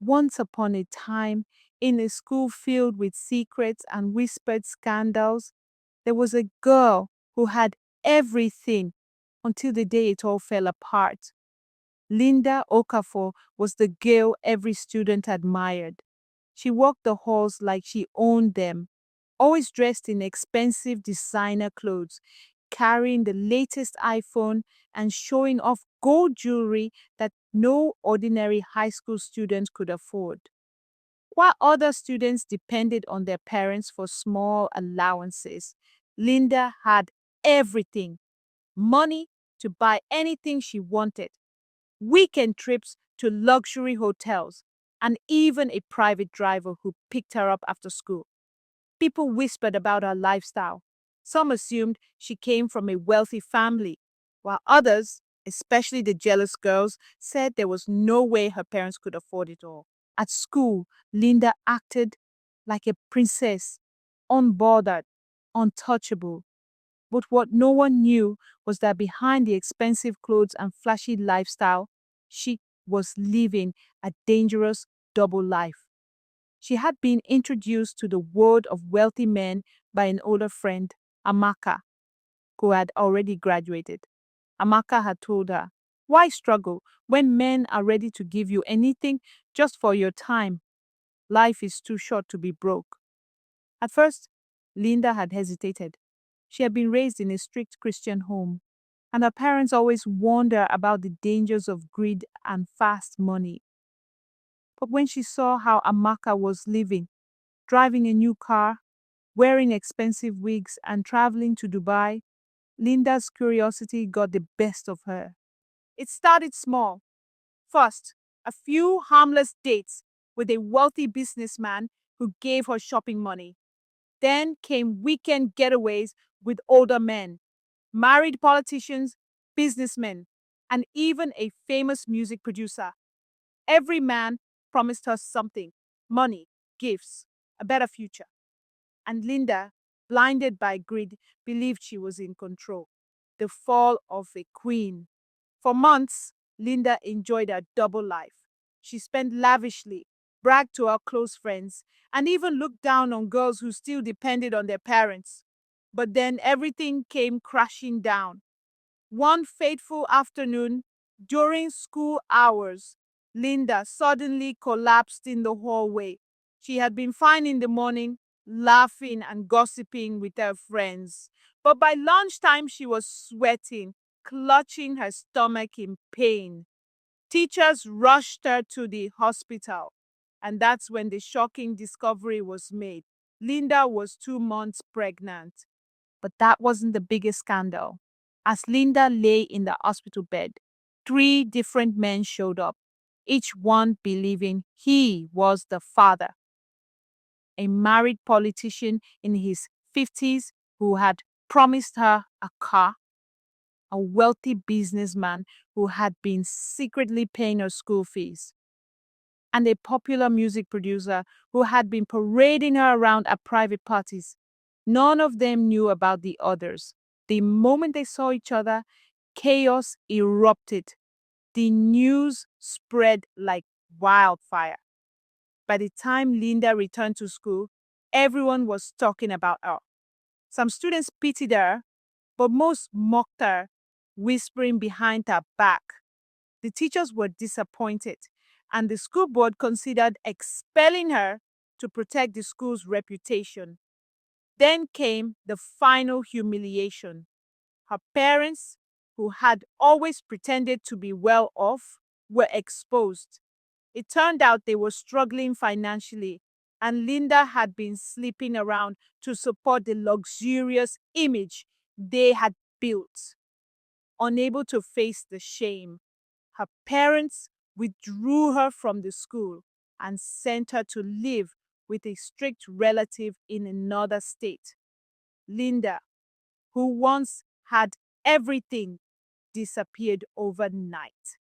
Once upon a time, in a school filled with secrets and whispered scandals, there was a girl who had everything until the day it all fell apart. Linda Okafor was the girl every student admired. She walked the halls like she owned them, always dressed in expensive designer clothes, carrying the latest iPhone and showing off gold jewelry that no ordinary high school student could afford. While other students depended on their parents for small allowances, Linda had everything: money to buy anything she wanted, weekend trips to luxury hotels, and even a private driver who picked her up after school. People whispered about her lifestyle. Some assumed she came from a wealthy family, while others, especially the jealous girls, said there was no way her parents could afford it all. At school, Linda acted like a princess, unbothered, untouchable. But what no one knew was that behind the expensive clothes and flashy lifestyle, she was living a dangerous double life. She had been introduced to the world of wealthy men by an older friend, Amaka, who had already graduated. Amaka had told her, "Why struggle when men are ready to give you anything just for your time? Life is too short to be broke." At first, Linda had hesitated. She had been raised in a strict Christian home, and her parents always warned her about the dangers of greed and fast money. But when she saw how Amaka was living, driving a new car, wearing expensive wigs, and traveling to Dubai, Linda's curiosity got the best of her. It started small. First, a few harmless dates with a wealthy businessman who gave her shopping money. Then came weekend getaways with older men, married politicians, businessmen, and even a famous music producer. Every man promised her something: money, gifts, a better future. And Linda, blinded by greed, believed she was in control. The fall of a queen. For months, Linda enjoyed her double life. She spent lavishly, bragged to her close friends, and even looked down on girls who still depended on their parents. But then everything came crashing down. One fateful afternoon, during school hours, Linda suddenly collapsed in the hallway. She had been fine in the morning, laughing and gossiping with her friends. But by lunchtime, she was sweating, clutching her stomach in pain. Teachers rushed her to the hospital, and that's when the shocking discovery was made. Linda was 2 months pregnant. But that wasn't the biggest scandal. As Linda lay in the hospital bed, three different men showed up, each one believing he was the father: a married politician in his 50s who had promised her a car, a wealthy businessman who had been secretly paying her school fees, and a popular music producer who had been parading her around at private parties. None of them knew about the others. The moment they saw each other, chaos erupted. The news spread like wildfire. By the time Linda returned to school, everyone was talking about her. Some students pitied her, but most mocked her, whispering behind her back. The teachers were disappointed, and the school board considered expelling her to protect the school's reputation. Then came the final humiliation. Her parents, who had always pretended to be well off, were exposed. It turned out they were struggling financially, and Linda had been sleeping around to support the luxurious image they had built. Unable to face the shame, her parents withdrew her from the school and sent her to live with a strict relative in another state. Linda, who once had everything, disappeared overnight.